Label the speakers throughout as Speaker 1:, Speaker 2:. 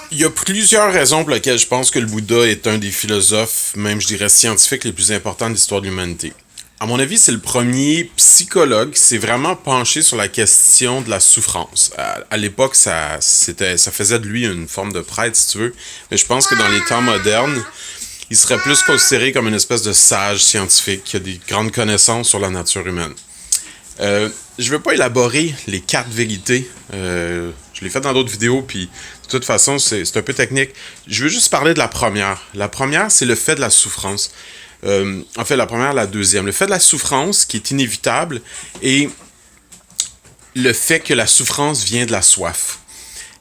Speaker 1: Il y a plusieurs raisons pour lesquelles je pense que le Bouddha est un des philosophes, même je dirais scientifiques, les plus importants de l'histoire de l'humanité. À mon avis, c'est le premier psychologue qui s'est vraiment penché sur la question de la souffrance. À l'époque, ça faisait de lui une forme de prêtre, si tu veux. Mais je pense que dans les temps modernes, il serait plus considéré comme une espèce de sage scientifique qui a des grandes connaissances sur la nature humaine. Je ne veux pas élaborer les quatre vérités. Je l'ai fait dans d'autres vidéos, puis de toute façon, c'est un peu technique. Je veux juste parler de la première. La première, c'est le fait de la souffrance. En fait, la première, la deuxième. Le fait de la souffrance, qui est inévitable, et le fait que la souffrance vient de la soif.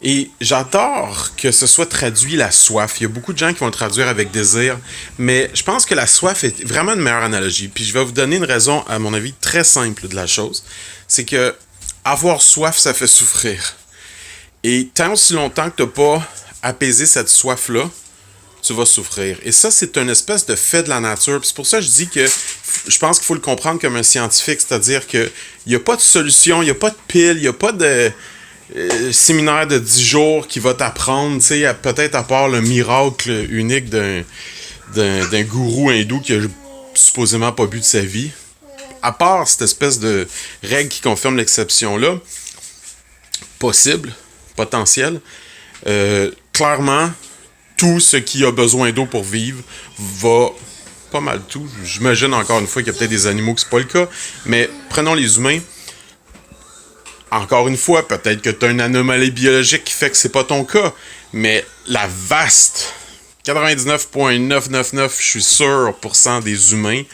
Speaker 1: Et j'adore que ce soit traduit la soif. Il y a beaucoup de gens qui vont le traduire avec désir, mais je pense que la soif est vraiment une meilleure analogie. Puis je vais vous donner une raison, à mon avis, très simple de la chose. C'est que avoir soif, ça fait souffrir. Et tant aussi longtemps que tu n'as pas apaisé cette soif-là, tu vas souffrir. Et ça, c'est une espèce de fait de la nature. Puis c'est pour ça que je dis que je pense qu'il faut le comprendre comme un scientifique, c'est-à-dire qu'il n'y a pas de solution, il n'y a pas de pile, il n'y a pas de séminaire de 10 jours qui va t'apprendre, tu sais, peut-être à part le miracle unique d'un gourou hindou qui a supposément pas bu de sa vie. À part cette espèce de règle qui confirme l'exception-là, possible, potentiel, clairement, tout ce qui a besoin d'eau pour vivre va pas mal tout. J'imagine encore une fois qu'il y a peut-être des animaux que c'est pas le cas, mais prenons les humains. Encore une fois, peut-être que tu as une anomalie biologique qui fait que c'est pas ton cas, mais la vaste 99,999, je suis sûr, % des humains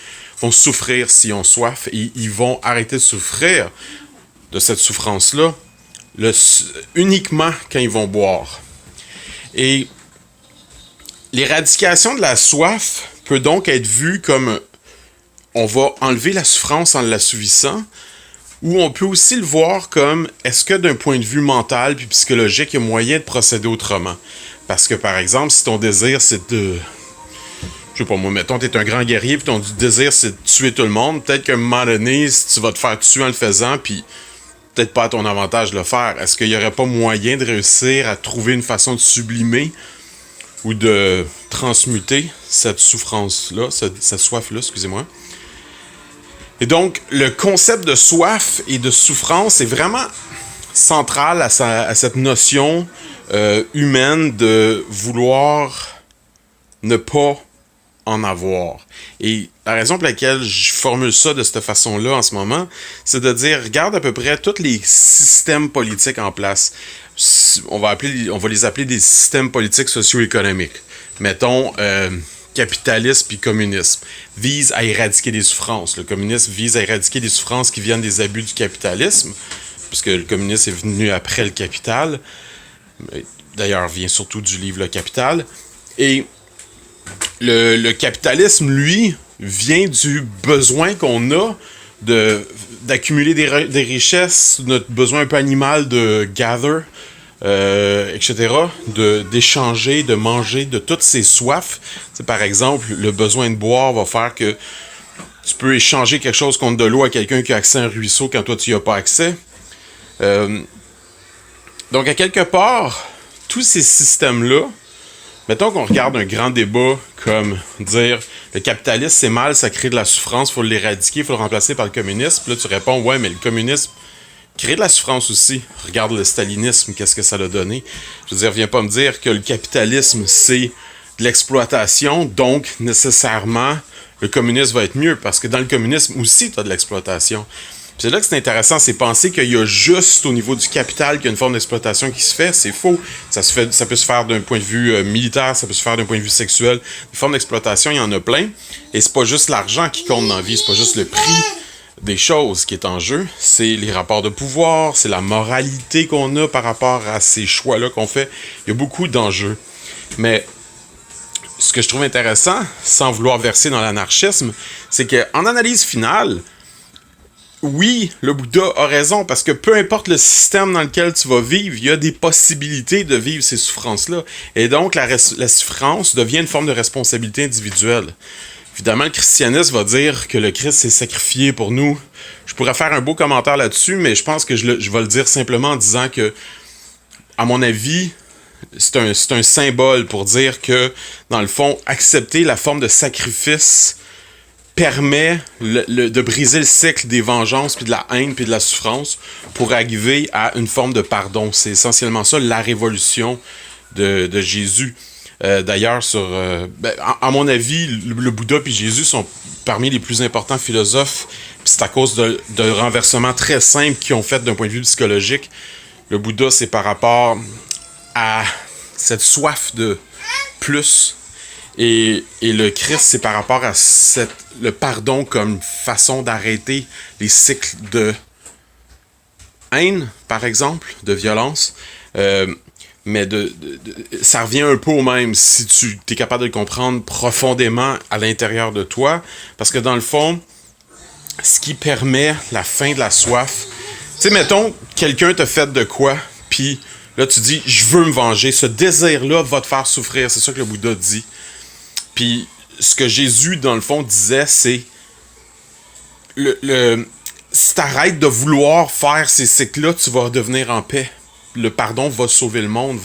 Speaker 1: vont souffrir s'ils ont soif et ils vont arrêter de souffrir de cette souffrance-là uniquement quand ils vont boire. Et l'éradication de la soif peut donc être vue comme on va enlever la souffrance en l'assouvissant, ou on peut aussi le voir comme est-ce que d'un point de vue mental puis psychologique, il y a moyen de procéder autrement. Parce que par exemple, si ton désir c'est de... Je sais pas moi, mettons t'es un grand guerrier puis ton désir c'est de tuer tout le monde, peut-être qu'à un moment donné, si tu vas te faire tuer en le faisant, puis peut-être pas à ton avantage de le faire, est-ce qu'il y aurait pas moyen de réussir à trouver une façon de sublimer ou de transmuter cette souffrance-là, cette soif-là, excusez-moi. Et donc, le concept de soif et de souffrance est vraiment central à cette notion humaine de vouloir ne pas en avoir. Et la raison pour laquelle je formule ça de cette façon-là en ce moment, c'est de dire, regarde à peu près tous les systèmes politiques en place. On va les appeler des systèmes politiques socio-économiques. Mettons... capitalisme puis communisme vise à éradiquer des souffrances. Le communisme vise à éradiquer des souffrances qui viennent des abus du capitalisme, puisque le communisme est venu après le capital. D'ailleurs, vient surtout du livre Le Capital. Et le capitalisme, lui, vient du besoin qu'on a d'accumuler des richesses, notre besoin un peu animal de gather, etc., d'échanger, de manger, de toutes ces soifs. T'sais, par exemple, le besoin de boire va faire que tu peux échanger quelque chose contre de l'eau à quelqu'un qui a accès à un ruisseau quand toi tu n'y as pas accès. Donc, à quelque part, tous ces systèmes-là, mettons qu'on regarde un grand débat comme dire le capitalisme c'est mal, ça crée de la souffrance, il faut l'éradiquer, il faut le remplacer par le communisme. Puis là, tu réponds, ouais, mais le communisme crée de la souffrance aussi. Regarde le stalinisme, qu'est-ce que ça l'a donné. Je veux dire, viens pas me dire que le capitalisme, c'est de l'exploitation, donc nécessairement, le communisme va être mieux, parce que dans le communisme aussi, tu as de l'exploitation. Puis c'est là que c'est intéressant, c'est penser qu'il y a juste au niveau du capital qu'il y a une forme d'exploitation qui se fait, c'est faux. Ça peut se faire d'un point de vue militaire, ça peut se faire d'un point de vue sexuel. Des formes d'exploitation, il y en a plein. Et c'est pas juste l'argent qui compte dans la vie, c'est pas juste le prix des choses qui est en jeu, c'est les rapports de pouvoir, c'est la moralité qu'on a par rapport à ces choix-là qu'on fait. Il y a beaucoup d'enjeux. Mais ce que je trouve intéressant, sans vouloir verser dans l'anarchisme, c'est qu'en analyse finale, oui, le Bouddha a raison, parce que peu importe le système dans lequel tu vas vivre, il y a des possibilités de vivre ces souffrances-là. Et donc, la souffrance devient une forme de responsabilité individuelle. Évidemment, le christianisme va dire que le Christ s'est sacrifié pour nous. Je pourrais faire un beau commentaire là-dessus, mais je pense que je vais le dire simplement en disant que, à mon avis, c'est un symbole pour dire que, dans le fond, accepter la forme de sacrifice permet de briser le cycle des vengeances, puis de la haine, puis de la souffrance, pour arriver à une forme de pardon. C'est essentiellement ça, la révolution de Jésus. D'ailleurs, à mon avis, le Bouddha et Jésus sont parmi les plus importants philosophes, puis c'est à cause de renversements très simples qu'ils ont fait d'un point de vue psychologique. Le Bouddha, c'est par rapport à cette soif de plus, et le Christ, c'est par rapport à le pardon comme façon d'arrêter les cycles de haine, par exemple, de violence. Mais ça revient un peu au même si tu es capable de le comprendre profondément à l'intérieur de toi. Parce que dans le fond, ce qui permet la fin de la soif, tu sais, mettons, quelqu'un te fait de quoi, puis là, tu dis, je veux me venger. Ce désir-là va te faire souffrir. C'est ça que le Bouddha dit. Puis, ce que Jésus, dans le fond, disait, c'est si t'arrêtes de vouloir faire ces cycles-là, tu vas devenir en paix. Le pardon va sauver le monde.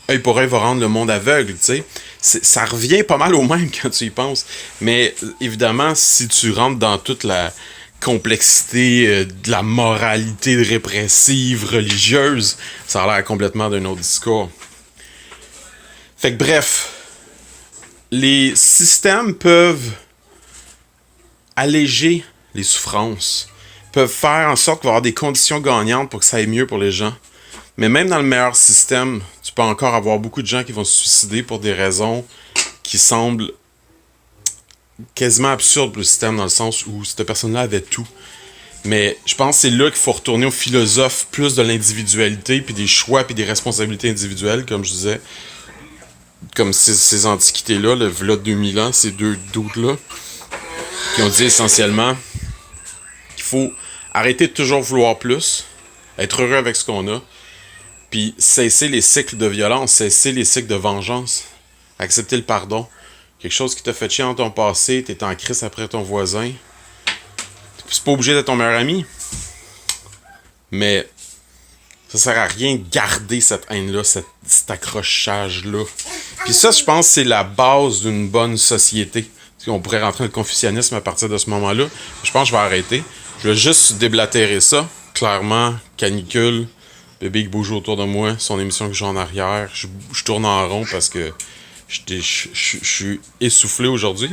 Speaker 1: Œil pour œil va rendre le monde aveugle, tu sais. Ça revient pas mal au même quand tu y penses. Mais, évidemment, si tu rentres dans toute la complexité de la moralité répressive, religieuse, ça a l'air complètement d'un autre discours. Fait que bref, les systèmes peuvent alléger les souffrances, peuvent faire en sorte qu'il va y avoir des conditions gagnantes pour que ça aille mieux pour les gens. Mais même dans le meilleur système, tu peux encore avoir beaucoup de gens qui vont se suicider pour des raisons qui semblent quasiment absurde pour le système, dans le sens où cette personne-là avait tout. Mais je pense que c'est là qu'il faut retourner aux philosophes plus de l'individualité, puis des choix, puis des responsabilités individuelles, comme je disais. Comme ces antiquités-là, le v'là 2000 ans, ces deux doutes-là, qui ont dit essentiellement qu'il faut arrêter de toujours vouloir plus, être heureux avec ce qu'on a, puis cesser les cycles de violence, cesser les cycles de vengeance, accepter le pardon. Quelque chose qui t'a fait chier dans ton passé, t'es en crise après ton voisin. C'est pas obligé d'être ton meilleur ami. Mais ça sert à rien de garder cette haine-là, cet accrochage-là. Puis ça, je pense, c'est la base d'une bonne société. On pourrait rentrer dans le confucianisme à partir de ce moment-là. Je pense que je vais arrêter. Je vais juste déblatérer ça. Clairement, canicule, bébé qui bouge autour de moi, son émission que j'ai en arrière. Je tourne en rond parce que je suis essoufflé aujourd'hui.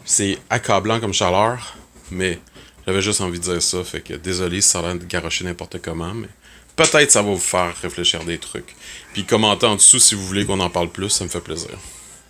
Speaker 1: C'est accablant comme chaleur, mais j'avais juste envie de dire ça. Fait que désolé si ça a l'air de garrocher n'importe comment, mais peut-être ça va vous faire réfléchir des trucs. Puis commentez en dessous si vous voulez qu'on en parle plus, ça me fait plaisir.